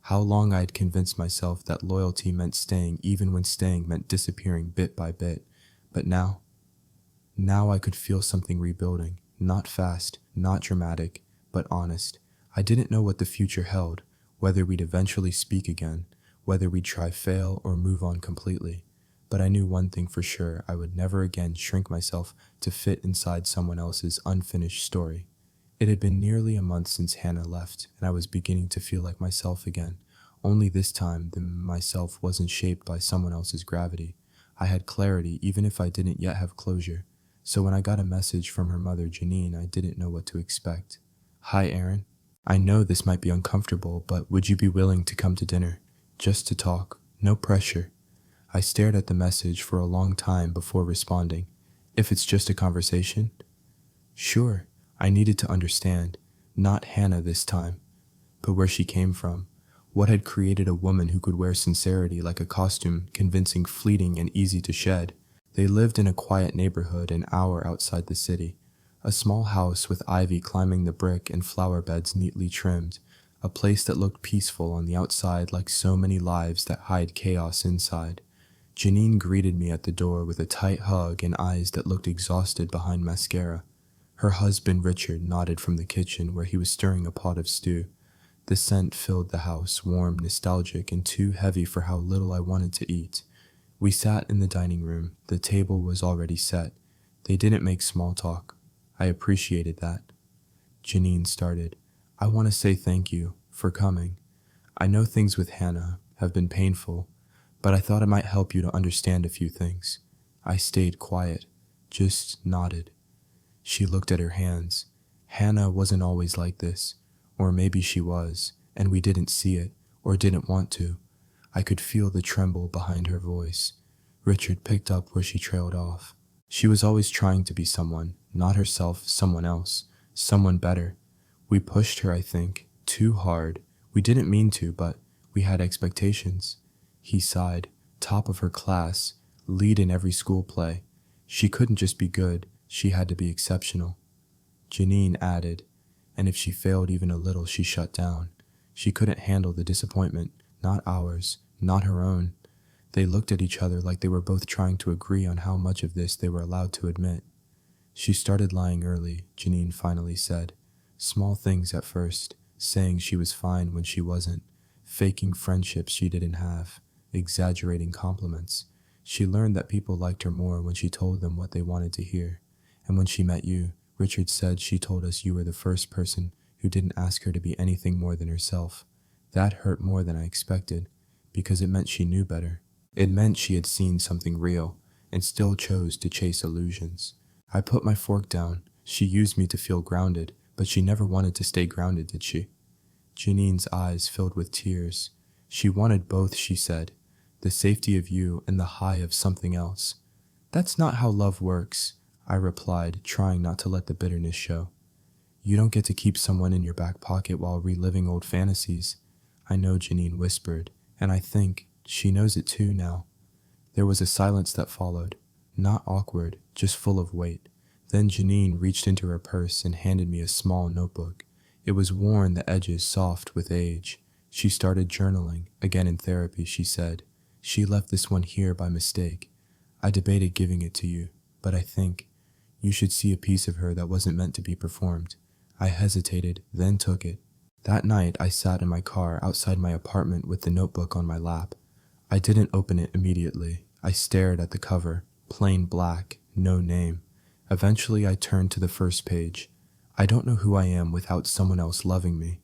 Speaker 1: How long I had convinced myself that loyalty meant staying even when staying meant disappearing bit by bit. But now I could feel something rebuilding. Not fast, not dramatic, but honest. I didn't know what the future held, whether we'd eventually speak again, whether we'd try fail or move on completely. but I knew one thing for sure: I would never again shrink myself to fit inside someone else's unfinished story. It had been nearly a month since Hannah left, and I was beginning to feel like myself again. Only this time, the myself wasn't shaped by someone else's gravity. I had clarity, even if I didn't yet have closure. So when I got a message from her mother, Janine, I didn't know what to expect. "Hi, Aaron. I know this might be uncomfortable, but would you be willing to come to dinner? Just to talk. No pressure." I stared at the message for a long time before responding. "If it's just a conversation?" "Sure." I needed to understand. Not Hannah this time, but where she came from. What had created a woman who could wear sincerity like a costume, convincing, fleeting, and easy to shed? They lived in a quiet neighborhood an hour outside the city. A small house with ivy climbing the brick and flower beds neatly trimmed. A place that looked peaceful on the outside, like so many lives that hide chaos inside. Janine greeted me at the door with a tight hug and eyes that looked exhausted behind mascara. Her husband Richard nodded from the kitchen where he was stirring a pot of stew. The scent filled the house, warm, nostalgic, and too heavy for how little I wanted to eat. We sat in the dining room. The table was already set. They didn't make small talk. I appreciated that. Janine started. "I want to say thank you for coming. I know things with Hannah have been painful, but I thought it might help you to understand a few things." I stayed quiet, just nodded. She looked at her hands. Hannah wasn't always like this, or maybe she was, and we didn't see it, or didn't want to. I could feel the tremble behind her voice. Richard picked up where she trailed off. She was always trying to be someone, not herself, someone else, someone better. We pushed her, I think, too hard. We didn't mean to, but we had expectations. He sighed. Top of her class, lead in every school play. She couldn't just be good, she had to be exceptional. Janine added, and if she failed even a little, she shut down. She couldn't handle the disappointment, not ours, not her own. They looked at each other like they were both trying to agree on how much of this they were allowed to admit. "She started lying early," Janine finally said. "Small things at first, saying she was fine when she wasn't, faking friendships she didn't have, exaggerating compliments. She learned that people liked her more when she told them what they wanted to hear. And when she met you, Richard said she told us you were the first person who didn't ask her to be anything more than herself. That hurt more than I expected, because it meant she knew better. It meant she had seen something real, and still chose to chase illusions. I put my fork down. She used me to feel grounded, but she never wanted to stay grounded, did she?" Janine's eyes filled with tears. "She wanted both," she said. "The safety of you and the high of something else." "That's not how love works," I replied, trying not to let the bitterness show. "You don't get to keep someone in your back pocket while reliving old fantasies." "I know," Janine whispered, "and I think she knows it too now." There was a silence that followed, not awkward, just full of weight. Then Janine reached into her purse and handed me a small notebook. It was worn, the edges soft with age. She started journaling, again in therapy, she said. "She left this one here by mistake. I debated giving it to you, but I think you should see a piece of her that wasn't meant to be performed." I hesitated, then took it. That night, I sat in my car outside my apartment with the notebook on my lap. I didn't open it immediately. I stared at the cover, plain black, no name. Eventually, I turned to the first page. "I don't know who I am without someone else loving me."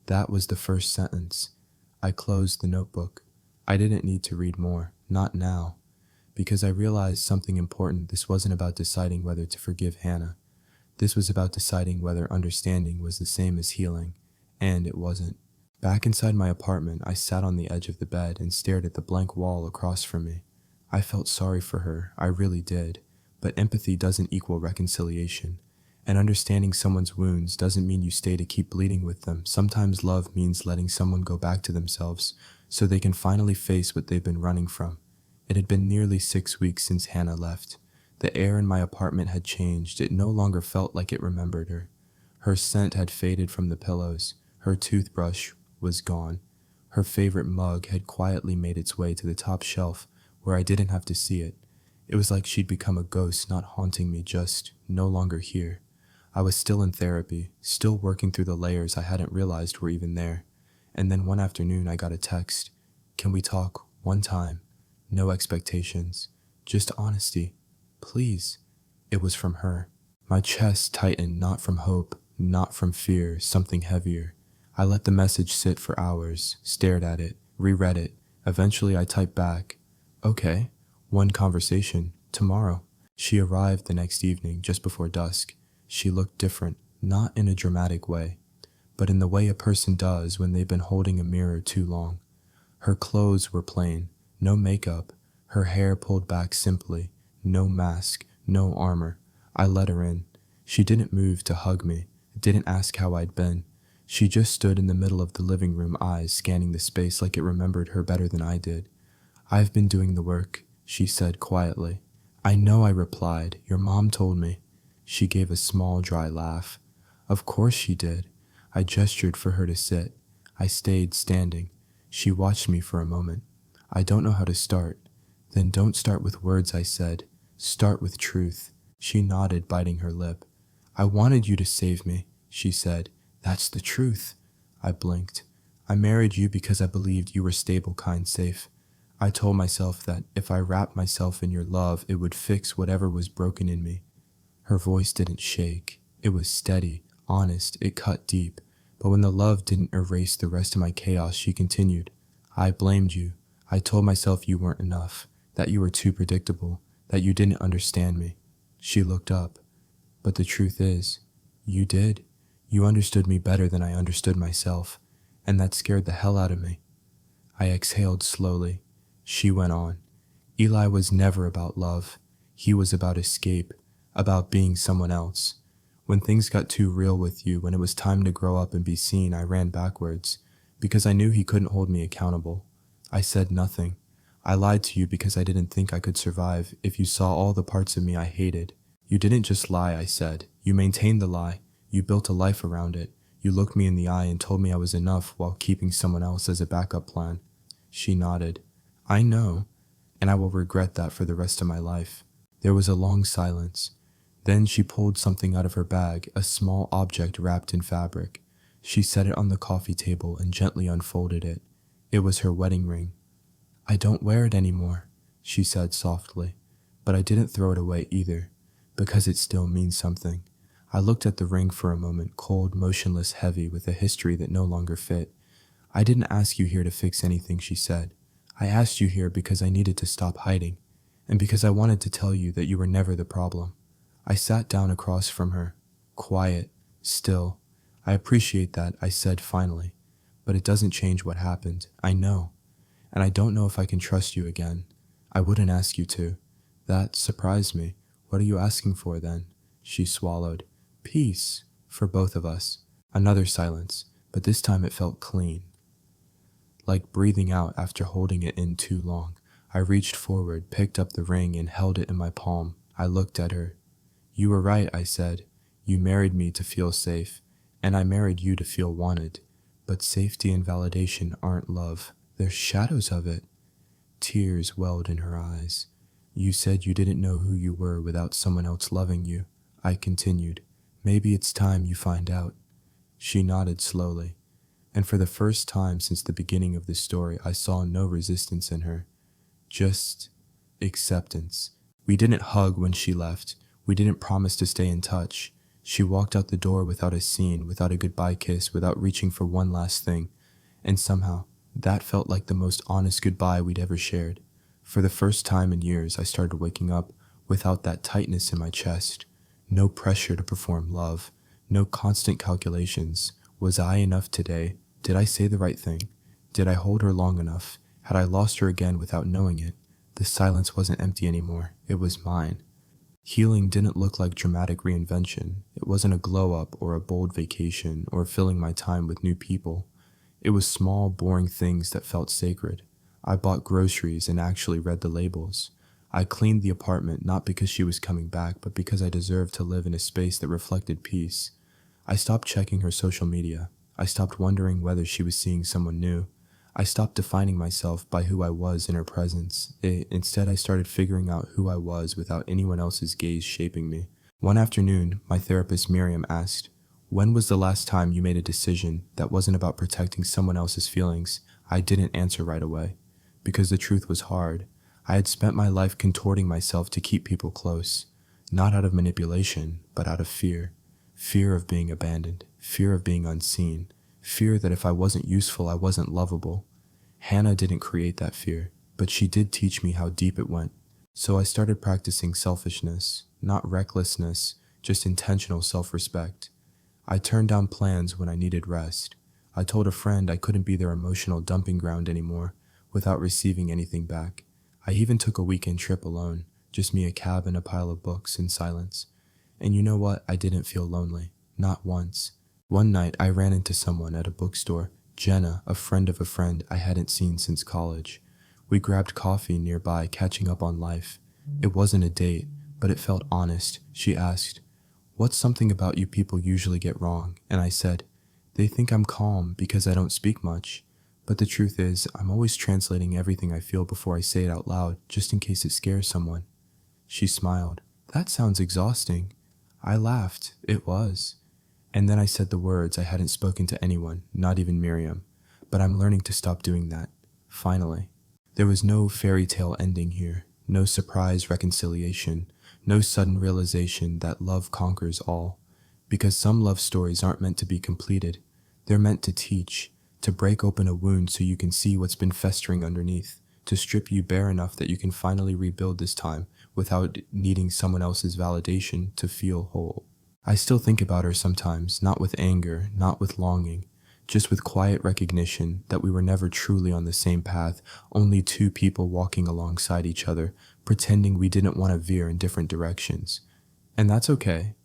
Speaker 1: That was the first sentence. I closed the notebook. I didn't need to read more, not now, because I realized something important. This wasn't about deciding whether to forgive Hannah. This was about deciding whether understanding was the same as healing, and it wasn't. Back inside my apartment, I sat on the edge of the bed and stared at the blank wall across from me. I felt sorry for her, I really did, but empathy doesn't equal reconciliation. And understanding someone's wounds doesn't mean you stay to keep bleeding with them. Sometimes love means letting someone go back to themselves so they can finally face what they've been running from. It had been nearly 6 weeks since Hannah left. The air in my apartment had changed. It no longer felt like it remembered her. Her scent had faded from the pillows. Her toothbrush was gone. Her favorite mug had quietly made its way to the top shelf where I didn't have to see it. It was like she'd become a ghost, not haunting me, just no longer here. I was still in therapy, still working through the layers I hadn't realized were even there. And then one afternoon I got a text. "Can we talk one time? No expectations." Just honesty. Please. It was from her. My chest tightened, not from hope, not from fear, something heavier. I let the message sit for hours, stared at it, reread it. Eventually I typed back, "Okay, one conversation, tomorrow." She arrived the next evening, just before dusk. She looked different, not in a dramatic way, but in the way a person does when they've been holding a mirror too long. Her clothes were plain, no makeup, her hair pulled back simply, no mask, no armor. I let her in. She didn't move to hug me, didn't ask how I'd been. She just stood in the middle of the living room, eyes scanning the space like it remembered her better than I did. "I've been doing the work," she said quietly. "I know," I replied. "Your mom told me." She gave a small, dry laugh. "Of course she did." I gestured for her to sit. I stayed standing. She watched me for a moment. "I don't know how to start." "Then don't start with words," I said. "Start with truth." She nodded, biting her lip. "I wanted you to save me," she said. "That's the truth." I blinked. "I married you because I believed you were stable, kind, safe. I told myself that if I wrapped myself in your love, it would fix whatever was broken in me." Her voice didn't shake. It was steady, honest, it cut deep. But when the love didn't erase the rest of my chaos, she continued, "I blamed you. I told myself you weren't enough, that you were too predictable, that you didn't understand me." She looked up. "But the truth is, you did. You understood me better than I understood myself, and that scared the hell out of me." I exhaled slowly. She went on. "Eli was never about love. He was about escape, about being someone else. When things got too real with you, when it was time to grow up and be seen, I ran backwards, because I knew he couldn't hold me accountable. I said nothing. I lied to you because I didn't think I could survive if you saw all the parts of me I hated. You didn't just lie," I said. "You maintained the lie. You built a life around it. You looked me in the eye and told me I was enough while keeping someone else as a backup plan." She nodded. "I know, and I will regret that for the rest of my life." There was a long silence. Then she pulled something out of her bag, a small object wrapped in fabric. She set it on the coffee table and gently unfolded it. It was her wedding ring. "I don't wear it anymore," she said softly, but I didn't throw it away either, because it still means something. I looked at the ring for a moment, cold, motionless, heavy, with a history that no longer fit. "I didn't ask you here to fix anything," she said. "I asked you here because I needed to stop hiding, and because I wanted to tell you that you were never the problem." I sat down across from her, quiet, still. "I appreciate that," I said finally, "but it doesn't change what happened. I know. And I don't know if I can trust you again. I wouldn't ask you to." That surprised me. "What are you asking for then?" She swallowed. "Peace, for both of us." Another silence, but this time it felt clean, like breathing out after holding it in too long. I reached forward, picked up the ring, and held it in my palm. I looked at her. "You were right," I said. "You married me to feel safe, and I married you to feel wanted. But safety and validation aren't love. They're shadows of it." Tears welled in her eyes. "You said you didn't know who you were without someone else loving you," I continued. "Maybe it's time you find out." She nodded slowly, and for the first time since the beginning of this story, I saw no resistance in her. Just acceptance. We didn't hug when she left. We didn't promise to stay in touch. She walked out the door without a scene, without a goodbye kiss, without reaching for one last thing. And somehow, that felt like the most honest goodbye we'd ever shared. For the first time in years, I started waking up without that tightness in my chest. No pressure to perform love. No constant calculations. Was I enough today? Did I say the right thing? Did I hold her long enough? Had I lost her again without knowing it? The silence wasn't empty anymore. It was mine. Healing didn't look like dramatic reinvention. It wasn't a glow-up or a bold vacation or filling my time with new people. It was small, boring things that felt sacred. I bought groceries and actually read the labels. I cleaned the apartment not because she was coming back, but because I deserved to live in a space that reflected peace. I stopped checking her social media. I stopped wondering whether she was seeing someone new. I stopped defining myself by who I was in her presence. Instead, I started figuring out who I was without anyone else's gaze shaping me. One afternoon, my therapist Miriam asked, "When was the last time you made a decision that wasn't about protecting someone else's feelings?" I didn't answer right away, because the truth was hard. I had spent my life contorting myself to keep people close, not out of manipulation, but out of fear. Fear of being abandoned, fear of being unseen, fear that if I wasn't useful, I wasn't lovable. Hannah didn't create that fear, but she did teach me how deep it went. So I started practicing selfishness, not recklessness, just intentional self-respect. I turned down plans when I needed rest. I told a friend I couldn't be their emotional dumping ground anymore without receiving anything back. I even took a weekend trip alone, just me, a cab, and a pile of books in silence. And you know what? I didn't feel lonely. Not once. One night I ran into someone at a bookstore, Jenna, a friend of a friend I hadn't seen since college. We grabbed coffee nearby, catching up on life. It wasn't a date, but it felt honest. She asked, "What's something about you people usually get wrong?" And I said, "They think I'm calm because I don't speak much. But the truth is, I'm always translating everything I feel before I say it out loud, just in case it scares someone." She smiled. "That sounds exhausting." I laughed. It was. And then I said the words I hadn't spoken to anyone, not even Miriam. But I'm learning to stop doing that. Finally. There was no fairy tale ending here, no surprise reconciliation, no sudden realization that love conquers all. Because some love stories aren't meant to be completed. They're meant to teach, to break open a wound so you can see what's been festering underneath, to strip you bare enough that you can finally rebuild this time without needing someone else's validation to feel whole. I still think about her sometimes, not with anger, not with longing, just with quiet recognition that we were never truly on the same path, only two people walking alongside each other, pretending we didn't want to veer in different directions. And that's okay,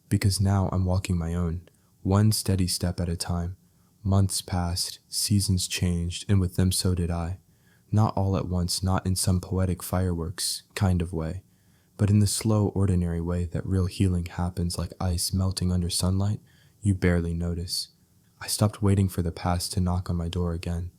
Speaker 1: because now I'm walking my own, one steady step at a time. Months passed, seasons changed, and with them so did I. Not all at once, not in some poetic fireworks kind of way, but in the slow, ordinary way that real healing happens, like ice melting under sunlight, you barely notice. I stopped waiting for the past to knock on my door again,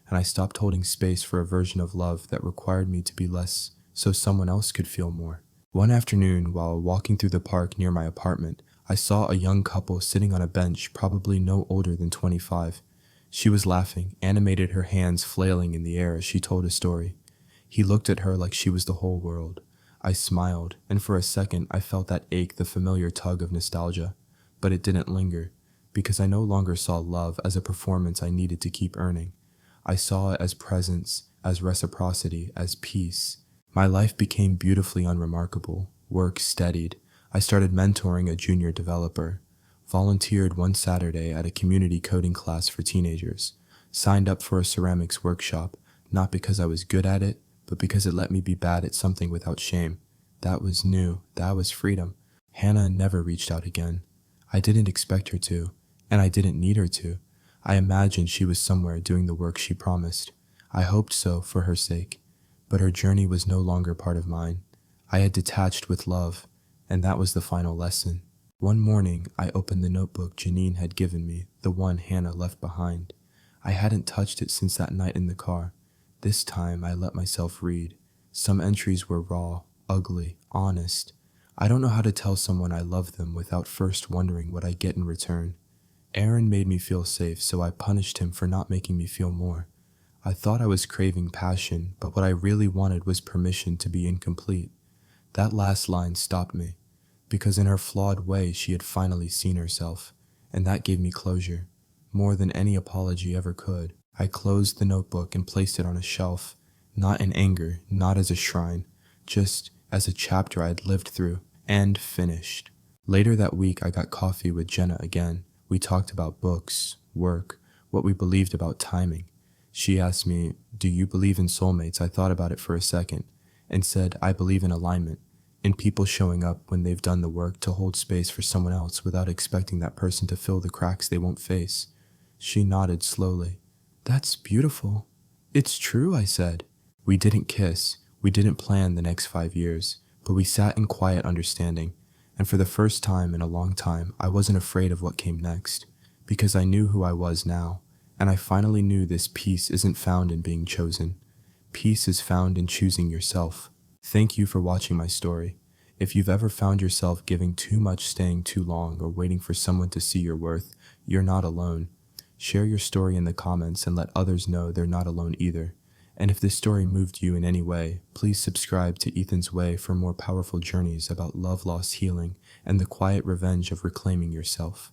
Speaker 1: and I stopped holding space for a version of love that required me to be less so someone else could feel more. One afternoon, while walking through the park near my apartment, I saw a young couple sitting on a bench, probably no older than 25. She was laughing, animated, her hands flailing in the air as she told a story. He looked at her like she was the whole world. I smiled, and for a second I felt that ache, the familiar tug of nostalgia. But it didn't linger, because I no longer saw love as a performance I needed to keep earning. I saw it as presence, as reciprocity, as peace. My life became beautifully unremarkable. Work steadied. I started mentoring a junior developer, volunteered one Saturday at a community coding class for teenagers, signed up for a ceramics workshop, not because I was good at it, but because it let me be bad at something without shame. That was new. That was freedom. Hannah never reached out again. I didn't expect her to, and I didn't need her to. I imagined she was somewhere doing the work she promised. I hoped so for her sake, but her journey was no longer part of mine. I had detached with love, and that was the final lesson. One morning, I opened the notebook Janine had given me, the one Hannah left behind. I hadn't touched it since that night in the car. This time, I let myself read. Some entries were raw, ugly, honest. I don't know how to tell someone I love them without first wondering what I get in return. Aaron made me feel safe, so I punished him for not making me feel more. I thought I was craving passion, but what I really wanted was permission to be incomplete. That last line stopped me, because in her flawed way she had finally seen herself, and that gave me closure, more than any apology ever could. I closed the notebook and placed it on a shelf, not in anger, not as a shrine, just as a chapter I had lived through and finished. Later that week I got coffee with Jenna again. We talked about books, work, what we believed about timing. She asked me, "Do you believe in soulmates?" I thought about it for a second and said, "I believe in alignment, in people showing up when they've done the work to hold space for someone else without expecting that person to fill the cracks they won't face." She nodded slowly. "That's beautiful." "It's true," I said. We didn't kiss. We didn't plan the next 5 years, but we sat in quiet understanding. And for the first time in a long time, I wasn't afraid of what came next, because I knew who I was now, and I finally knew this peace isn't found in being chosen. Peace is found in choosing yourself. Thank you for watching my story. If you've ever found yourself giving too much, staying too long, or waiting for someone to see your worth, you're not alone. Share your story in the comments and let others know they're not alone either. And if this story moved you in any way, please subscribe to Ethan's Way for more powerful journeys about love lost healing and the quiet revenge of reclaiming yourself.